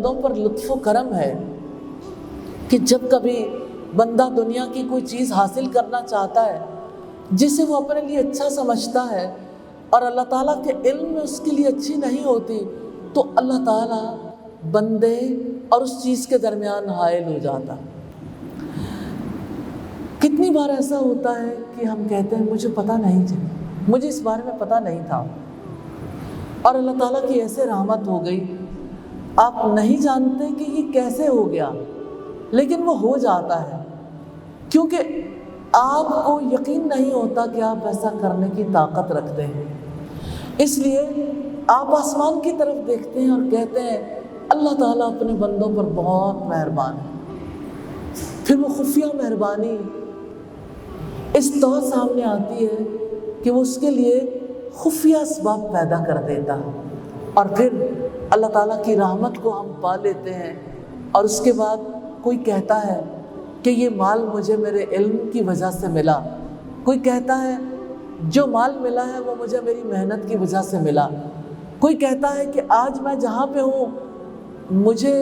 بندوں پر لطف و کرم ہے کہ جب کبھی بندہ دنیا کی کوئی چیز حاصل کرنا چاہتا ہے جسے وہ اپنے لیے اچھا سمجھتا ہے اور اللہ تعالیٰ کے علم میں اس کے لیے اچھی نہیں ہوتی، تو اللہ تعالیٰ بندے اور اس چیز کے درمیان حائل ہو جاتا۔ کتنی بار ایسا ہوتا ہے کہ ہم کہتے ہیں مجھے پتہ نہیں تھا، مجھے اس بارے میں پتہ نہیں تھا، اور اللہ تعالیٰ کی ایسے رحمت ہو گئی، آپ نہیں جانتے کہ یہ کیسے ہو گیا، لیکن وہ ہو جاتا ہے کیونکہ آپ کو یقین نہیں ہوتا کہ آپ ایسا کرنے کی طاقت رکھتے ہیں۔ اس لیے آپ آسمان کی طرف دیکھتے ہیں اور کہتے ہیں اللہ تعالیٰ اپنے بندوں پر بہت مہربان ہے۔ پھر وہ خفیہ مہربانی اس طور سامنے آتی ہے کہ وہ اس کے لیے خفیہ اسباب پیدا کر دیتا ہے، اور پھر اللہ تعالیٰ کی رحمت کو ہم پا لیتے ہیں، اور اس کے بعد کوئی کہتا ہے کہ یہ مال مجھے میرے علم کی وجہ سے ملا، کوئی کہتا ہے جو مال ملا ہے وہ مجھے میری محنت کی وجہ سے ملا، کوئی کہتا ہے کہ آج میں جہاں پہ ہوں مجھے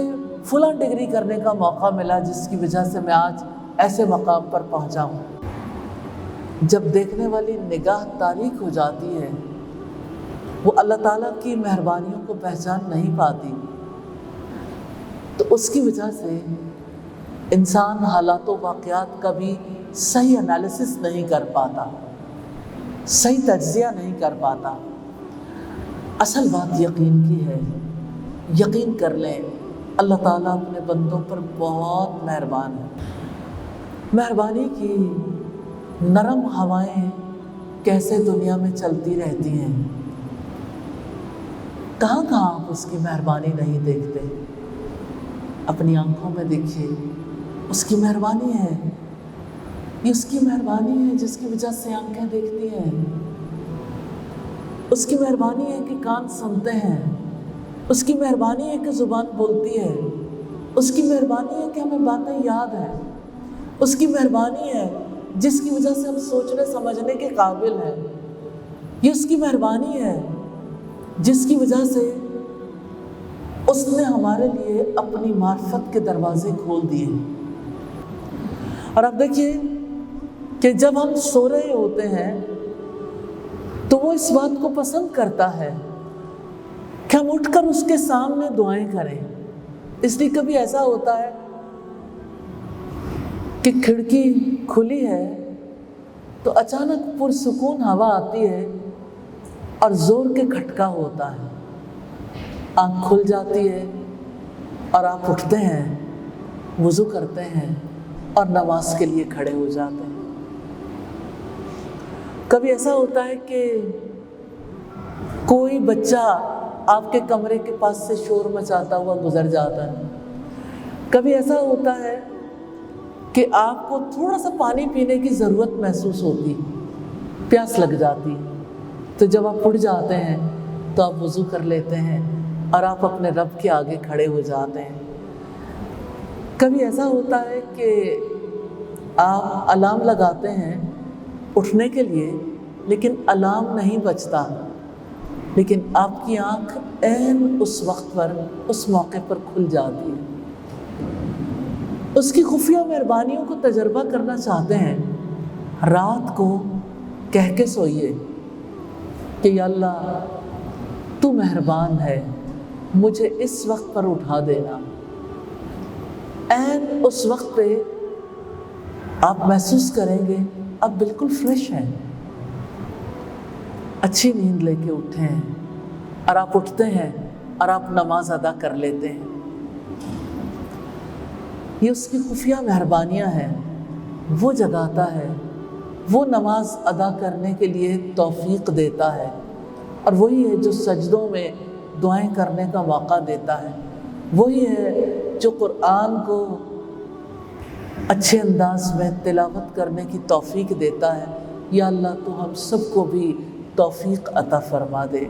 فلاں ڈگری کرنے کا موقع ملا جس کی وجہ سے میں آج ایسے مقام پر پہنچا ہوں۔ جب دیکھنے والی نگاہ تاریک ہو جاتی ہے، وہ اللہ تعالیٰ کی مہربانیوں کو پہچان نہیں پاتی، تو اس کی وجہ سے انسان حالات و واقعات کا بھی صحیح انالیسس نہیں کر پاتا، صحیح تجزیہ نہیں کر پاتا۔ اصل بات یقین کی ہے، یقین کر لیں اللہ تعالیٰ اپنے بندوں پر بہت مہربان ہے۔ مہربانی کی نرم ہوائیں کیسے دنیا میں چلتی رہتی ہیں، کہاں کہاں آپ اس کی مہربانی نہیں دیکھتے؟ اپنی آنکھوں میں دیکھیے، اس کی مہربانی ہے، یہ اس کی مہربانی ہے جس کی وجہ سے آنکھیں دیکھتی ہیں، اس کی مہربانی ہے کہ کان سنتے ہیں، اس کی مہربانی ہے کہ زبان بولتی ہے، اس کی مہربانی ہے کہ ہمیں باتیں یاد ہیں، اس کی مہربانی ہے جس کی وجہ سے ہم سوچنے سمجھنے کے قابل ہیں، یہ اس کی مہربانی ہے جس کی وجہ سے اس نے ہمارے لیے اپنی معرفت کے دروازے کھول دیے۔ اور اب دیکھیے کہ جب ہم سو رہے ہوتے ہیں تو وہ اس بات کو پسند کرتا ہے کہ ہم اٹھ کر اس کے سامنے دعائیں کریں۔ اس لیے کبھی ایسا ہوتا ہے کہ کھڑکی کھلی ہے تو اچانک پرسکون ہوا آتی ہے اور زور کے کھٹکا ہوتا ہے، آنکھ کھل جاتی ہے اور آپ اٹھتے ہیں، وضو کرتے ہیں اور نماز کے لیے کھڑے ہو جاتے ہیں۔ کبھی ایسا ہوتا ہے کہ کوئی بچہ آپ کے کمرے کے پاس سے شور مچاتا ہوا گزر جاتا ہے، کبھی ایسا ہوتا ہے کہ آپ کو تھوڑا سا پانی پینے کی ضرورت محسوس ہوتی، پیاس لگ جاتی، تو جب آپ اٹھ جاتے ہیں تو آپ وضو کر لیتے ہیں اور آپ اپنے رب کے آگے کھڑے ہو جاتے ہیں۔ کبھی ایسا ہوتا ہے کہ آپ الارم لگاتے ہیں اٹھنے کے لیے، لیکن الارم نہیں بجتا، لیکن آپ کی آنکھ عین اس وقت پر، اس موقع پر کھل جاتی ہے۔ اس کی خفیہ مہربانیوں کو تجربہ کرنا چاہتے ہیں، رات کو کہہ کے سوئیے کہ یا اللہ تو مہربان ہے، مجھے اس وقت پر اٹھا دینا۔ عین اس وقت پہ آپ محسوس کریں گے آپ بالکل فریش ہیں، اچھی نیند لے کے اٹھے ہیں، اور آپ اٹھتے ہیں اور آپ نماز ادا کر لیتے ہیں۔ یہ اس کی خفیہ مہربانیاں ہیں، وہ جگاتا ہے، وہ نماز ادا کرنے کے لیے توفیق دیتا ہے، اور وہی ہے جو سجدوں میں دعائیں کرنے کا موقع دیتا ہے، وہی ہے جو قرآن کو اچھے انداز میں تلاوت کرنے کی توفیق دیتا ہے۔ یا اللہ تو ہم سب کو بھی توفیق عطا فرما دے۔